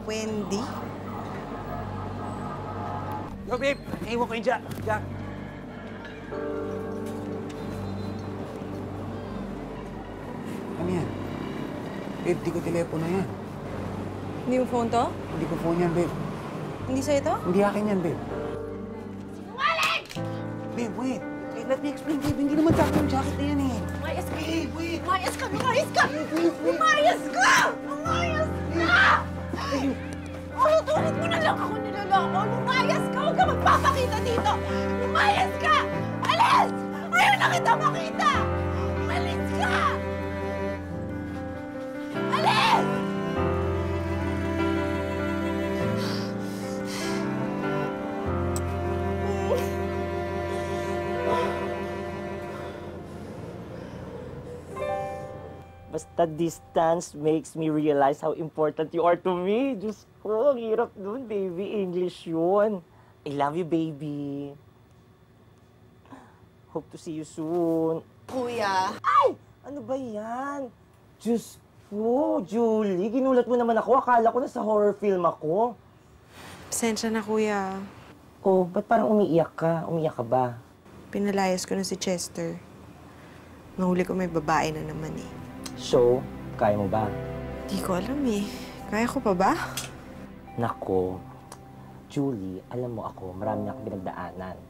Wendy? Yo, babe! Naiwan ko yung Jack. Ano yan? Babe, di ko telepono yan. Hindi yung phone to? Hindi ko phone yan, babe. Hindi sa'yo to? Hindi akin yan, babe. Sinungaling! Babe, wait. Wait, let me explain, babe. Hindi naman Jack yung jacket na yan eh. Lumayas ka! Babe, wait! Lumayas ka! Lumayas ka! Lumayas ka! Lumayas ka! Ulit-ulit mo na lang ako niloloko! Lumayas ka! Huwag ka magpapakita dito! Lumayas ka! Alis! Ayaw na kita makita! Alis ka! Alis! Basta distance makes me realize how important you are to me. Diyos ko, ang hirap dun, baby. English yun. I love you, baby. Hope to see you soon. Kuya! Ay! Ano ba yan? Diyos ko, Julie. Ginulat mo naman ako. Akala ko nasa horror film ako. Pasensya na, kuya. Oh, ba't parang umiiyak ka? Umiiyak ka ba? Pinalayas ko na si Chester. Nahuli ko may babae na naman eh. So, kaya mo ba? Di ko alam eh. Kaya ko pa ba? Nako, Julie, alam mo ako, marami na akong pinagdaanan.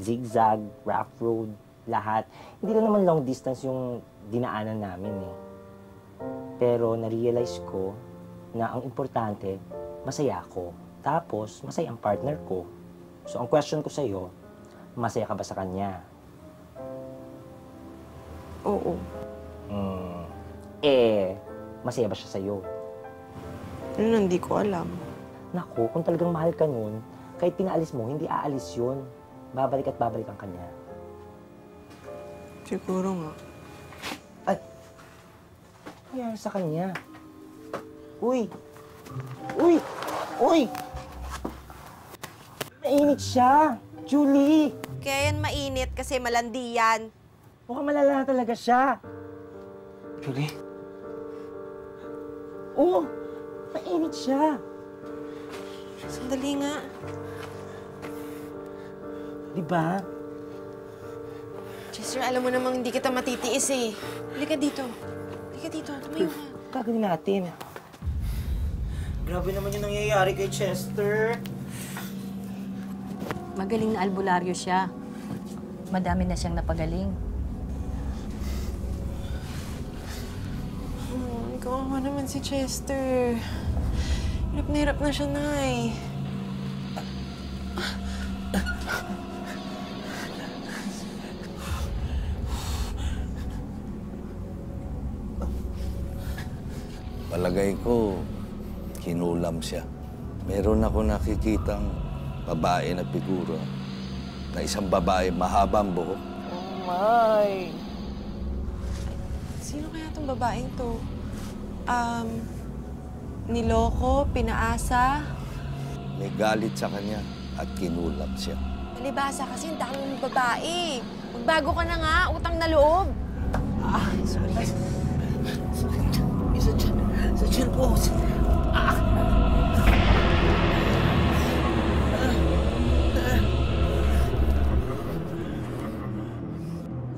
Zigzag, rough road, lahat. Hindi lang naman long distance yung dinaanan namin eh. Pero na-realize ko na ang importante, masaya ako. Tapos, masaya ang partner ko. So, ang question ko sa'yo, masaya ka ba sa kanya? Oo. Masaya ba siya sa'yo? Ano, hindi ko alam. Naku, kung talagang mahal ka nun, kahit pinaalis mo, hindi aalis yun. Babalik at babalik ang kanya. Siguro nga. Ay! Nangyari sa kanya? Uy! Uy! Uy! Mainit siya! Julie! Kaya yan mainit kasi malandi yan. Mukhang malala talaga siya. Julie? Oh! Mainit siya! Sandali nga. Diba? Chester, alam mo namang hindi kita matitiis eh. Halika dito. Halika dito. Tumayo ka. Gagawin natin. Grabe naman yung nangyayari kay Chester. Magaling na albularyo siya. Madami na siyang napagaling. Kawawa naman si Chester. Hirap na siya, Nay. Palagay ko, kinulam siya. Meron ako nakikitang babae na figura na isang babae mahabang buhok. Oh my! Sino kaya tong babaeng to? Niloko, pinaasa. May galit sa kanya at kinulam siya. Palibasa kasi ang dami mong babae. Magbago ka na nga, utang na loob. Sorry. Sa dyan po.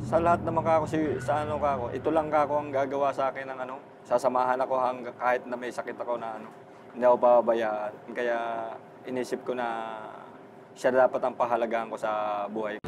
Sa lahat naman kako, sa ano kako, ito lang kako ang gagawa sa akin ng ano, sasamahan ako hanggang kahit na may sakit ako na ano, hindi ako pababayaan. Kaya inisip ko na siya dapat ang pahalagahan ko sa buhay ko.